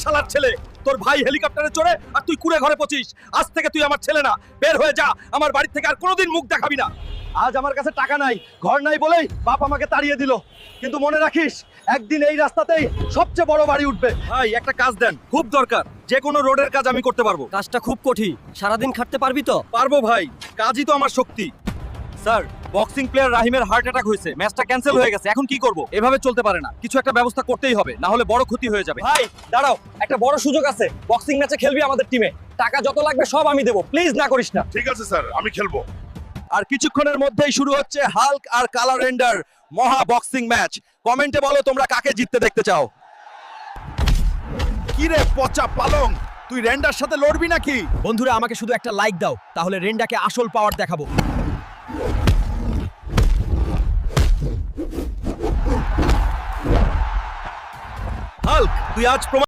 শালার ছেলে, তোর ভাই হেলিকপ্টারে চড়ে আর তুই কুড়ে ঘরে পচিস। আজ থেকে তুই আমার ছেলে না, বের হয়ে যা। আমার বাড়ি থেকে আর কোনোদিন মুখ দেখাবি না। আজ আমার কাছে টাকা নাই, ঘর নাই বলেই বাপ আমাকে তাড়িয়ে দিল, কিন্তু মনে রাখিস একদিন এই রাস্তাতেই সবচেয়ে বড় বাড়ি উঠবে। ভাই একটা কাজ দেন, খুব দরকার। যে কোনো রোডের কাজ আমি করতে পারবো। কাজটা খুব কঠিন, সারাদিন খাটতে পারবি তো? পারবো ভাই, কাজই তো আমার শক্তি। স্যার, বক্সিং প্লেয়ার রাহিমের হার্ট অ্যাটাক হয়েছে, ম্যাচটা ক্যান্সেল হয়ে গেছে। এখন কি করব? এভাবে চলতে পারে না, কিছু একটা ব্যবস্থা করতেই হবে, না হলে বড় ক্ষতি হয়ে যাবে। ভাই দাঁড়াও, একটা বড় সুযোগ আছে। বক্সিং ম্যাচে খেলবি আমাদের টিমে, টাকা যত লাগবে সব আমি দেবো, প্লিজ না করিস না। ঠিক আছে স্যার, আমি খেলবো। আর কিছুক্ষণের মধ্যেই শুরু হচ্ছে হাল্ক আর কালা রেন্ডার মহা বক্সিং ম্যাচ। কমেন্টে বলো তোমরা কাকে জিততে দেখতে চাও। কি রে পচা পালং, তুই রেন্ডার সাথে লড়বি নাকি? বন্ধুরা আমাকে শুধু একটা লাইক দাও, তাহলে রেন্ডাকে আসল পাওয়ার দেখাবো। হাল্ক, তুই আজ